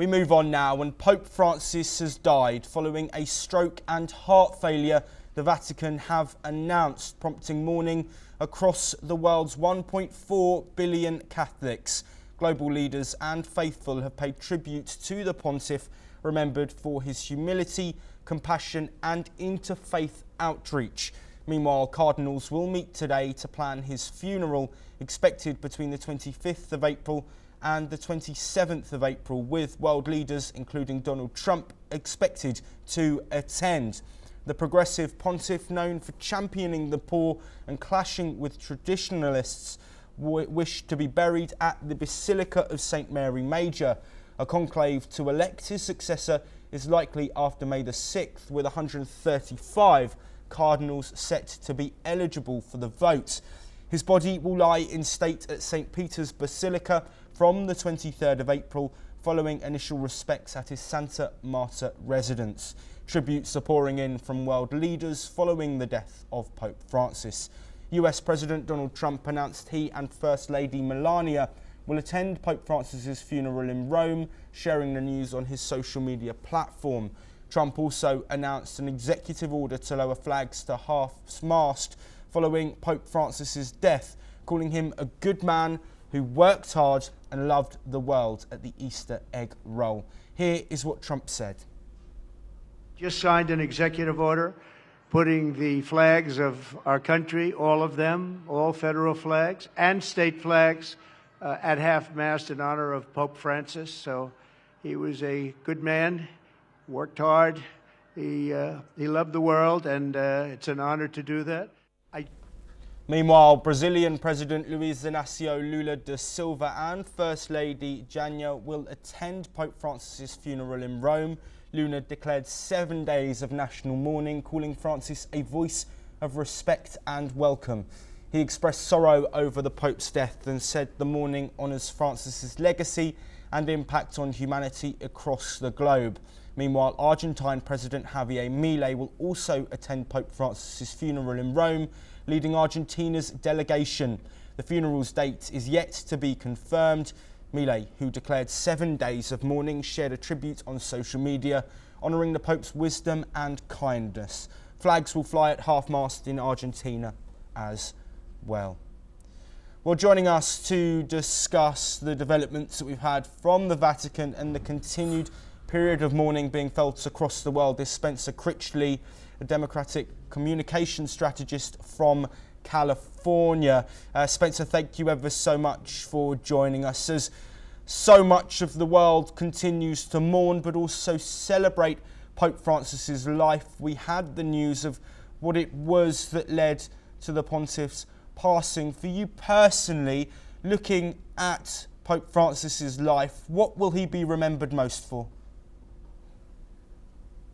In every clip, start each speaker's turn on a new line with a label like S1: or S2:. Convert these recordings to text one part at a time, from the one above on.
S1: We move on now, and Pope Francis has died following a stroke and heart failure, the Vatican have announced, prompting mourning across the world's 1.4 billion Catholics. Global leaders and faithful have paid tribute to the pontiff, remembered for his humility, compassion and interfaith outreach. Meanwhile, cardinals will meet today to plan his funeral, expected between the 25th of April and the 27th of April, with world leaders, including Donald Trump, expected to attend. The progressive pontiff, known for championing the poor and clashing with traditionalists, wished to be buried at the Basilica of St Mary Major. A conclave to elect his successor is likely after May the 6th, with 135 cardinals set to be eligible for the vote. His body will lie in state at St Peter's Basilica from the 23rd of April, following initial respects at his Santa Marta residence. Tributes are pouring in from world leaders following the death of Pope Francis. US President Donald Trump announced he and First Lady Melania will attend Pope Francis's funeral in Rome, sharing the news on his social media platform. Trump also announced an executive order to lower flags to half-mast following Pope Francis's death, calling him a good man who worked hard and loved the world at the Easter egg roll. Here is what Trump said.
S2: Just signed an executive order putting the flags of our country, all of them, all federal flags and state flags, at half-mast in honor of Pope Francis. So he was a good man, worked hard, he loved the world, and it's an honor to do that.
S1: Meanwhile, Brazilian President Luiz Inácio Lula da Silva and First Lady Janja will attend Pope Francis's funeral in Rome. Lula declared 7 days of national mourning, calling Francis a voice of respect and welcome. He expressed sorrow over the Pope's death and said the mourning honours Francis's legacy and impact on humanity across the globe. Meanwhile, Argentine President Javier Milei will also attend Pope Francis's funeral in Rome, leading Argentina's delegation. The funeral's date is yet to be confirmed. Milei, who declared 7 days of mourning, shared a tribute on social media, honouring the Pope's wisdom and kindness. Flags will fly at half-mast in Argentina as well. Well, joining us to discuss the developments that we've had from the Vatican and the continued period of mourning being felt across the world is Spencer Critchley, a Democratic communication strategist from California. Spencer, thank you ever so much for joining us. As so much of the world continues to mourn but also celebrate Pope Francis's life, we had the news of what it was that led to the pontiff's passing. For you personally, looking at Pope Francis's life, what will he be remembered most for?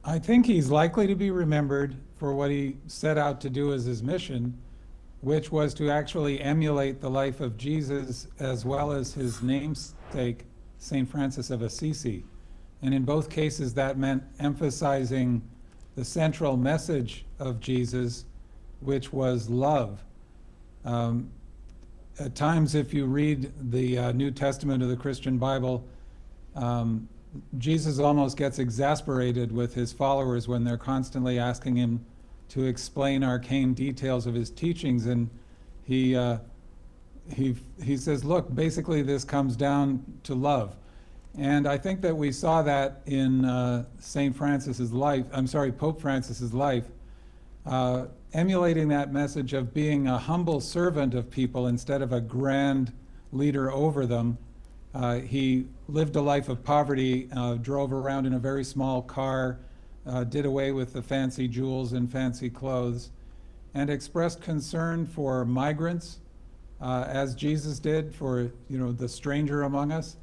S3: I think he's likely to be remembered for what he set out to do as his mission, which was to actually emulate the life of Jesus as well as his namesake, St. Francis of Assisi. And in both cases, that meant emphasizing the central message of Jesus, which was love. At times, if you read the New Testament of the Christian Bible, Jesus almost gets exasperated with his followers when they're constantly asking him to explain arcane details of his teachings, and he says, look, basically this comes down to love. And I think that we saw that in Pope Francis's life, emulating that message of being a humble servant of people instead of a grand leader over them. He lived a life of poverty, drove around in a very small car, did away with the fancy jewels and fancy clothes, and expressed concern for migrants, as Jesus did for the stranger among us.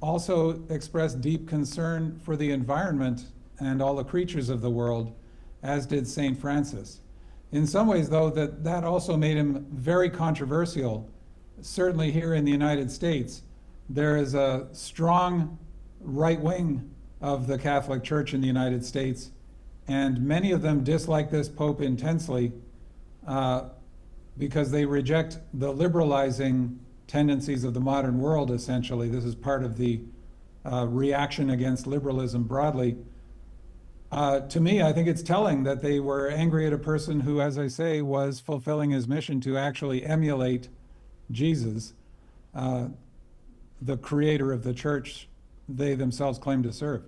S3: Also expressed deep concern for the environment and all the creatures of the world, as did St. Francis. In some ways, though, that also made him very controversial. Certainly here in the United States, there is a strong right wing of the Catholic Church in the United States, and many of them dislike this Pope intensely because they reject the liberalizing tendencies of the modern world, essentially. This is part of the reaction against liberalism broadly. To me, I think it's telling that they were angry at a person who, as I say, was fulfilling his mission to actually emulate Jesus, the creator of the church they themselves claim to serve.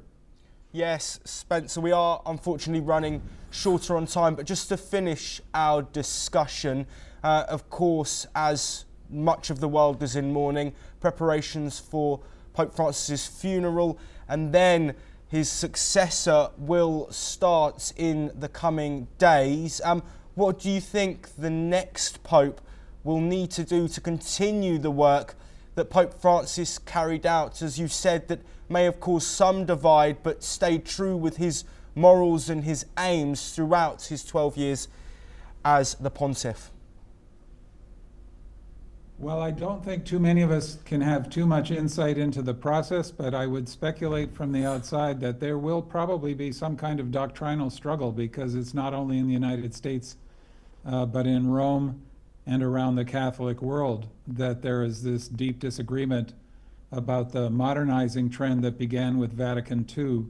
S1: Yes, Spencer, we are unfortunately running shorter on time, but just to finish our discussion, of course, as much of the world is in mourning, preparations for Pope Francis's funeral, and then his successor will start in the coming days. What do you think the next Pope will need to do to continue the work that Pope Francis carried out, as you said, that may have caused some divide, but stayed true with his morals and his aims throughout his 12 years as the pontiff?
S3: Well, I don't think too many of us can have too much insight into the process, but I would speculate from the outside that there will probably be some kind of doctrinal struggle, because it's not only in the United States, but in Rome and around the Catholic world that there is this deep disagreement about the modernizing trend that began with Vatican II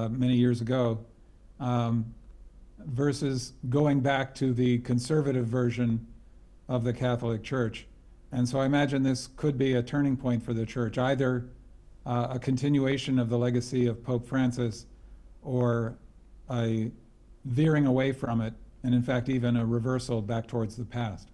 S3: many years ago, versus going back to the conservative version of the Catholic Church. And so I imagine this could be a turning point for the Church, either a continuation of the legacy of Pope Francis or a veering away from it, and in fact even a reversal back towards the past.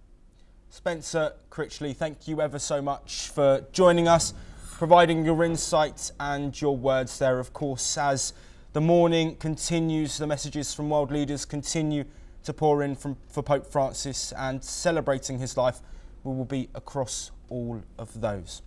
S1: Spencer Critchley, thank you ever so much for joining us, providing your insights and your words there. Of course, as the mourning continues, the messages from world leaders continue to pour in for Pope Francis, and celebrating his life, we will be across all of those.